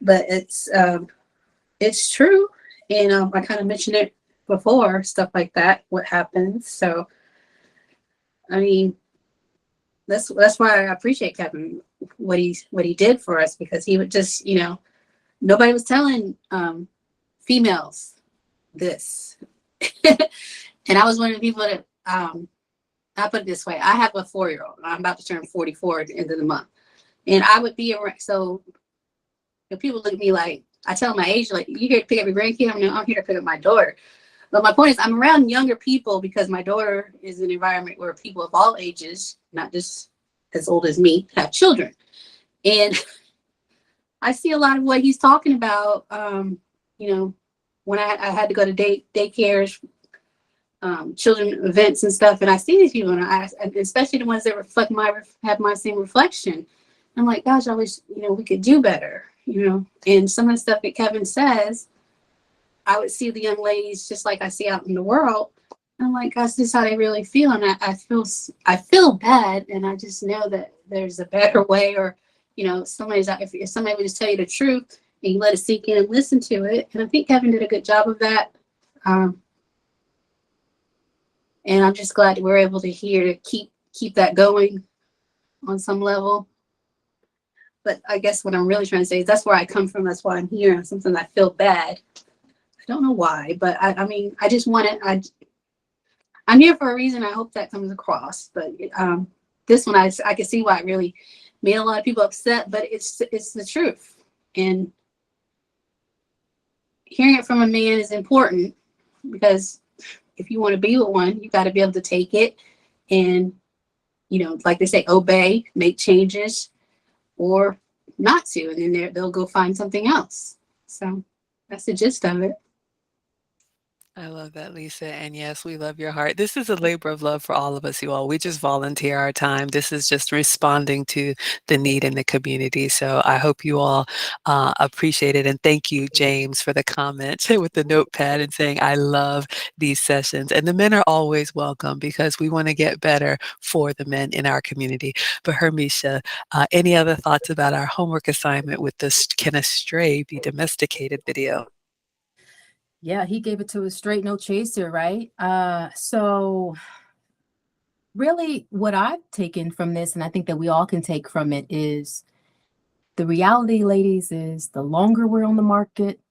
But it's true. And I kind of mentioned it before, stuff like that, what happens. So, I mean, that's why I appreciate Kevin, what he did for us, because he would just, nobody was telling females this. And I was one of the people that I put it this way. I have a 4-year-old. I'm about to turn 44 at the end of the month. And I would be around, so if people look at me like, I tell my age, like, you here to pick up your grandkid? I'm here to pick up my daughter. But my point is, I'm around younger people because my daughter is in an environment where people of all ages, not just as old as me, have children. And I see a lot of what he's talking about. When I had to go to daycares, children events and stuff, and I see these people, and especially the ones that have my same reflection. I'm like, gosh, I wish we could do better. And some of the stuff that Kevin says, I would see the young ladies just like I see out in the world. I'm like, gosh, this is how they really feel. And I feel bad. And I just know that there's a better way, or, if somebody would just tell you the truth and you let it sink in and listen to it. And I think Kevin did a good job of that. And I'm just glad that we're able to keep that going on some level. But I guess what I'm really trying to say is that's where I come from. That's why I'm here. And sometimes I feel bad. I don't know why, but I mean, I just want it. I'm here for a reason. I hope that comes across. But this one, I can see why it really made a lot of people upset. But it's the truth, and hearing it from a man is important, because if you want to be with one, you got to be able to take it and, like they say, obey, make changes, or not to, and then they'll go find something else. So that's the gist of it. I love that, Lisa. And yes, we love your heart. This is a labor of love for all of us, you all. We just volunteer our time. This is just responding to the need in the community. So I hope you all appreciate it. And thank you, James, for the comment with the notepad and saying, I love these sessions. And the men are always welcome because we want to get better for the men in our community. But Hermisha, any other thoughts about our homework assignment with this Can a Stray Be Domesticated video? Yeah, he gave it to a straight no chaser, right? So really what I've taken from this, and I think that we all can take from it, is the reality, ladies, is the longer we're on the market,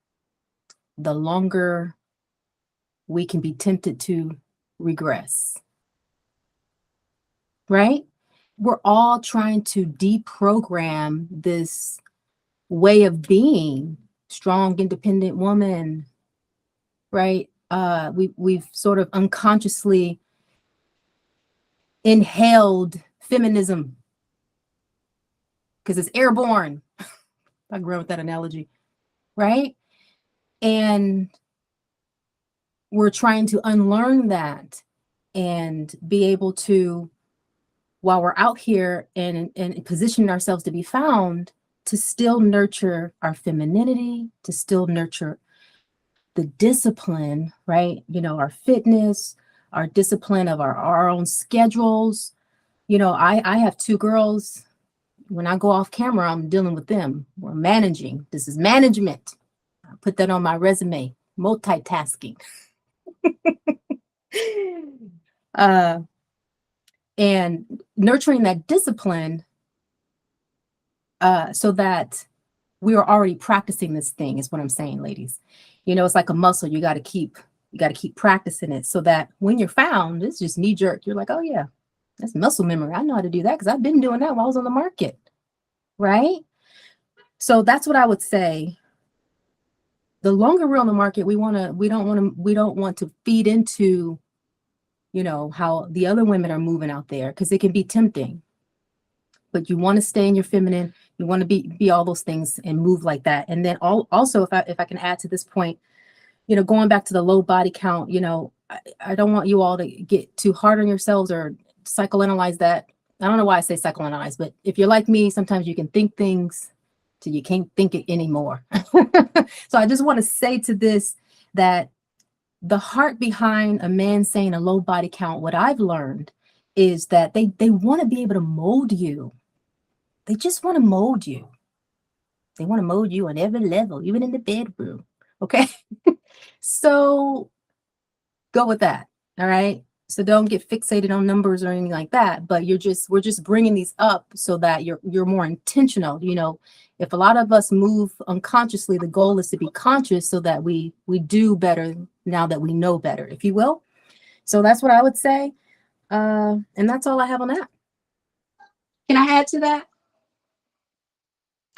the longer we can be tempted to regress, right? We're all trying to deprogram this way of being strong, independent woman, right? We've sort of unconsciously inhaled feminism because it's airborne. I grew up with that analogy, right? And we're trying to unlearn that and be able to, while we're out here and positioning ourselves to be found, to still nurture our femininity, to still nurture the discipline, right? Our fitness, our discipline of our own schedules. I have 2 girls. When I go off camera, I'm dealing with them. We're managing. This is management. I put that on my resume, multitasking. And nurturing that discipline so that we are already practicing this thing is what I'm saying, ladies. It's like a muscle. You got to keep practicing it so that when you're found, it's just knee jerk. You're like, oh yeah, that's muscle memory. I know how to do that because I've been doing that while I was on the market. Right? So that's what I would say. the longer we're on the market, we don't want to feed into, how the other women are moving out there, because it can be tempting. But you want to stay in your feminine, you want to be all those things and move like that. And then also, if I can add to this point, going back to the low body count, I don't want you all to get too hard on yourselves or psychoanalyze that. I don't know why I say psychoanalyze, but if you're like me, sometimes you can think things till you can't think it anymore. So I just want to say to this that the heart behind a man saying a low body count, what I've learned is that they want to be able to mold you. They just want to mold you. They want to mold you on every level, even in the bedroom. Okay. So go with that. All right. So don't get fixated on numbers or anything like that. But we're just bringing these up so that you're more intentional. If a lot of us move unconsciously, the goal is to be conscious so that we do better now that we know better, if you will. So that's what I would say. And that's all I have on that. Can I add to that?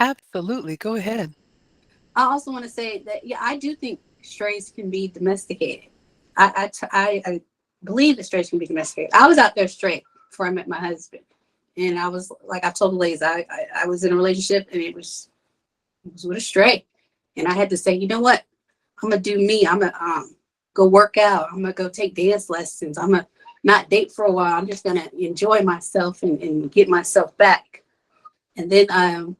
Absolutely, go ahead. I also want to say that, yeah, I do think strays can be domesticated. I believe that strays can be domesticated. I was out there straight before I met my husband, and I was like, I told Liz, I was in a relationship, and it was with a stray, and I had to say, you know what, I'm gonna do me. I'm gonna go work out. I'm gonna go take dance lessons. I'm gonna not date for a while. I'm just gonna enjoy myself and get myself back. And then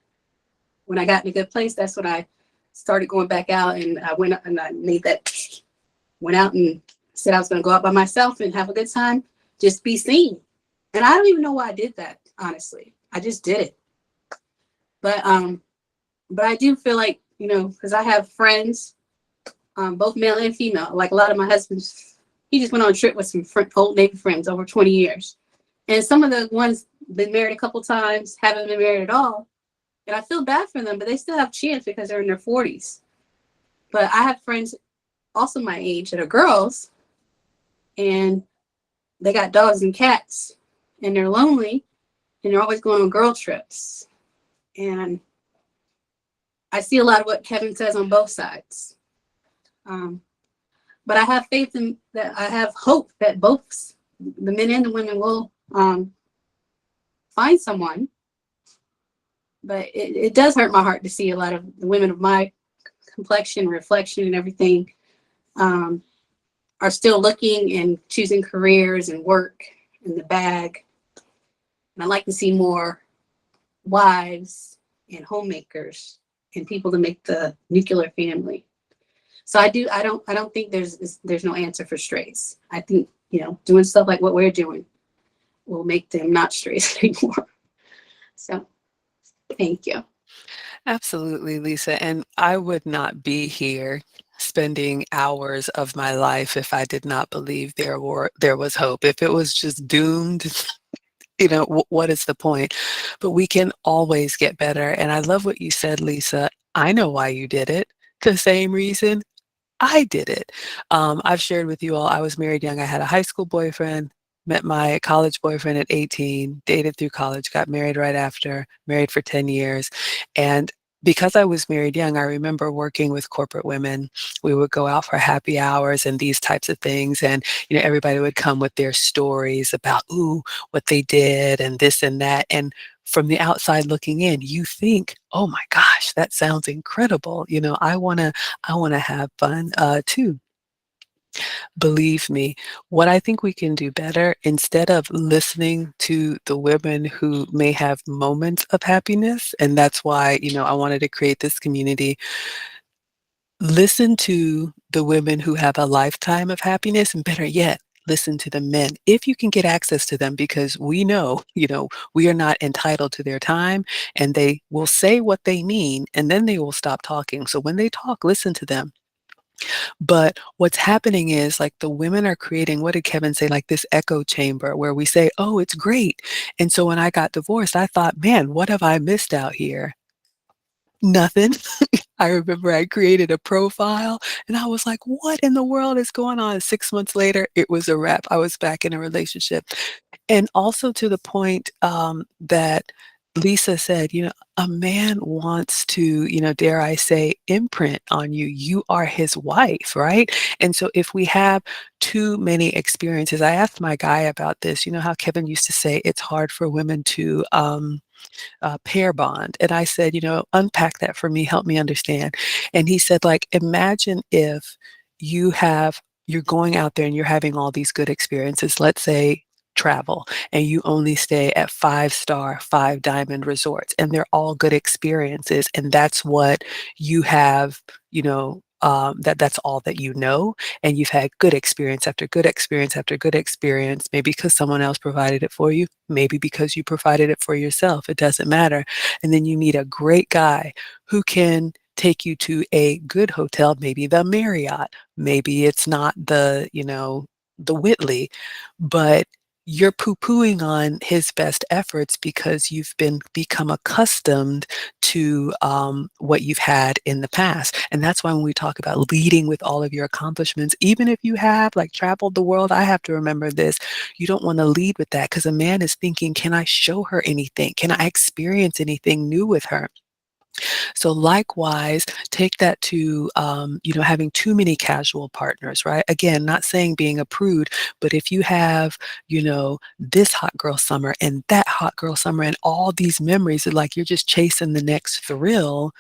when I got in a good place, that's when I started going back out, and I went up and I went out and said I was going to go out by myself and have a good time, just be seen. And I don't even know why I did that, honestly. I just did it. But I do feel like, because I have friends, both male and female. Like a lot of my husband's, he just went on a trip with some old neighbor friends over 20 years. And some of the ones been married a couple times, haven't been married at all. And I feel bad for them, but they still have a chance because they're in their 40s. But I have friends also my age that are girls, and they got dogs and cats, and they're lonely, and they're always going on girl trips. And I see a lot of what Kevin says on both sides. But I have faith in that. I have hope that both the men and the women will find someone. But it does hurt my heart to see a lot of the women of my complexion, reflection, and everything are still looking and choosing careers and work in the bag. And I'd like to see more wives and homemakers and people to make the nuclear family. So I don't think there's no answer for strays. I think, doing stuff like what we're doing will make them not strays anymore. So thank you. Absolutely, Lisa, and I would not be here spending hours of my life if I did not believe there was hope. If it was just doomed, what is the point? But we can always get better, and I love what you said, Lisa. I know why you did it. The same reason I did it. I've shared with you all, I was married young. I had a high school boyfriend, met my college boyfriend at 18, dated through college, got married right after, married for 10 years. And because I was married young, I remember working with corporate women. We would go out for happy hours and these types of things. And, everybody would come with their stories about, ooh, what they did and this and that. And from the outside looking in, you think, oh my gosh, that sounds incredible. I want to have fun too. Believe me, what I think we can do better, instead of listening to the women who may have moments of happiness, and that's why, I wanted to create this community, listen to the women who have a lifetime of happiness, and better yet, listen to the men if you can get access to them, because we know, we are not entitled to their time, and they will say what they mean and then they will stop talking. So when they talk, listen to them. But what's happening is, like, the women are creating, what did Kevin say? Like this echo chamber where we say, oh, it's great. And so when I got divorced, I thought, man, what have I missed out here? Nothing. I remember I created a profile and I was like, what in the world is going on? 6 months later, it was a wrap. I was back in a relationship. And also to the point that Lisa said, a man wants to, dare I say, imprint on you. You are his wife, right? And so if we have too many experiences, I asked my guy about this. You know how Kevin used to say it's hard for women to pair bond. And I said, unpack that for me, help me understand. And he said, like, imagine if you have, you're going out there and you're having all these good experiences, let's say travel, and you only stay at 5-star, 5-diamond resorts, and they're all good experiences. And that's what you have, that's all that and you've had good experience after good experience after good experience, maybe because someone else provided it for you, maybe because you provided it for yourself. It doesn't matter. And then you meet a great guy who can take you to a good hotel, maybe the Marriott, maybe it's not the Whitley, but you're poo-pooing on his best efforts because you've become accustomed to what you've had in the past. And that's why when we talk about leading with all of your accomplishments, even if you have like traveled the world, I have to remember this. You don't want to lead with that because a man is thinking, can I show her anything? Can I experience anything new with her? So likewise, take that to, having too many casual partners, right? Again, not saying being a prude, but if you have, this hot girl summer and that hot girl summer and all these memories, like you're just chasing the next thrill,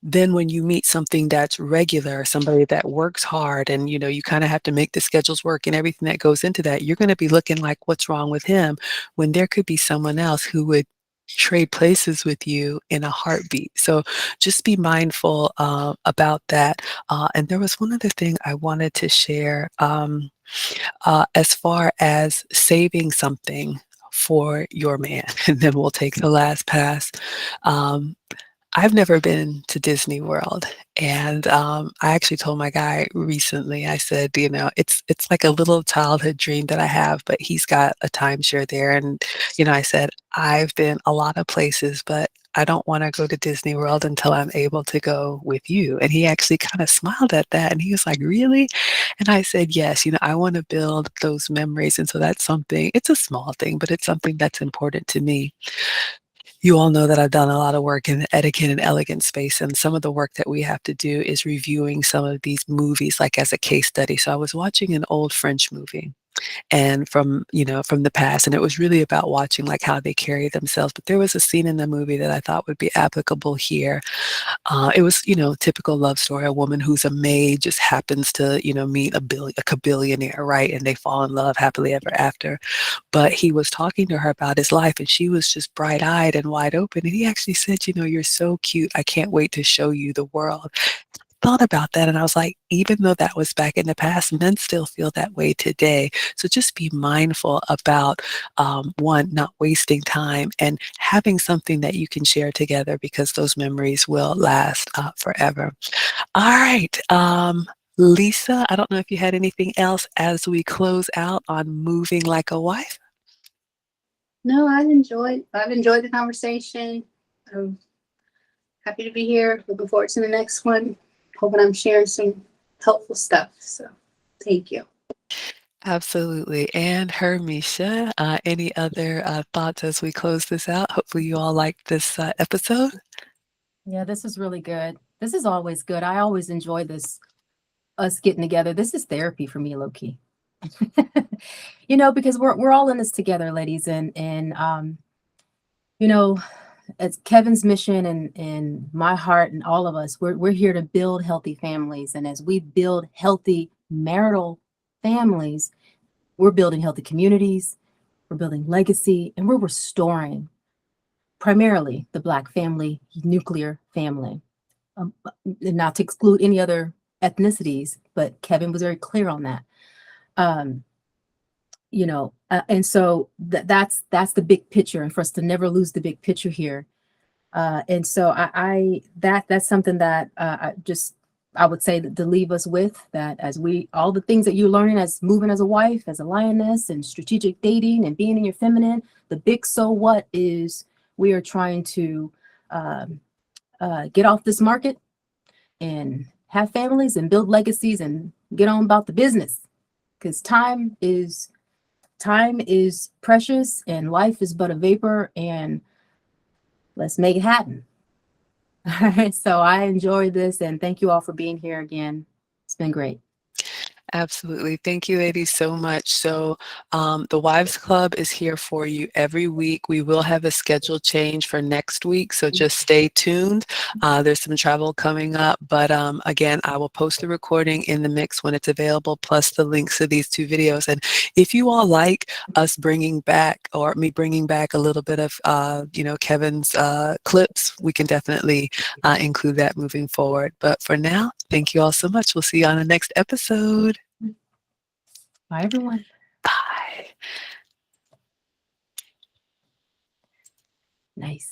then when you meet something that's regular, somebody that works hard and, you kind of have to make the schedules work and everything that goes into that, you're going to be looking like, what's wrong with him? When there could be someone else who would trade places with you in a heartbeat. So just be mindful about that. And there was one other thing I wanted to share as far as saving something for your man, and then we'll take the last pass. Um, I've never been to Disney World, and I actually told my guy recently. I said, it's like a little childhood dream that I have, but he's got a timeshare there, and I said I've been a lot of places, but I don't want to go to Disney World until I'm able to go with you. And he actually kind of smiled at that, and he was like, "Really?" And I said, "Yes. I want to build those memories, and so that's something. It's a small thing, but it's something that's important to me." You all know that I've done a lot of work in the etiquette and elegance space, and some of the work that we have to do is reviewing some of these movies, like as a case study. So I was watching an old French movie, and from the past, and it was really about watching like how they carry themselves. But there was a scene in the movie that I thought would be applicable here. It was, typical love story. A woman who's a maid just happens to, meet a billionaire, right? And they fall in love happily ever after. But he was talking to her about his life, and she was just bright-eyed and wide open. And he actually said, "You're so cute. I can't wait to show you the world." Thought about that, and I was like, even though that was back in the past, men still feel that way today. So just be mindful about one, not wasting time and having something that you can share together, because those memories will last forever. All right. Lisa, I don't know if you had anything else as we close out on moving like a wife. No, I've enjoyed the conversation. I'm happy to be here. Looking forward to the next one. Hoping I'm sharing some helpful stuff. So thank you. Absolutely. And Hermisha, any other thoughts as we close this out? Hopefully you all liked this episode. Yeah, this is really good. This is always good. I always enjoy this, us getting together. This is therapy for me, low key. Because we're all in this together, ladies, and you know, it's Kevin's mission and my heart and all of us. We're here to build healthy families, and as we build healthy marital families, we're building healthy communities, we're building legacy, and we're restoring primarily the Black family, nuclear family. Not to exclude any other ethnicities, but Kevin was very clear on that. Um, and so that's the big picture, and for us to never lose the big picture here. And so that's something that I would say that to leave us with, that as we all the things that you're learning as moving as a wife, as a lioness, and strategic dating and being in your feminine, the big so what is we are trying to get off this market and have families and build legacies and get on about the business, because time is precious and life is but a vapor, and let's make it happen. All right. So I enjoyed this, and thank you all for being here again. It's been great. Absolutely. Thank you, ladies, so much. So the Wives Club is here for you every week. We will have a schedule change for next week, so just stay tuned. There's some travel coming up, but again, I will post the recording in the mix when it's available, plus the links to these 2 videos. And if you all like us bringing back, or me bringing back a little bit of, Kevin's clips, we can definitely include that moving forward. But for now, thank you all so much. We'll see you on the next episode. Bye, everyone. Bye. Nice.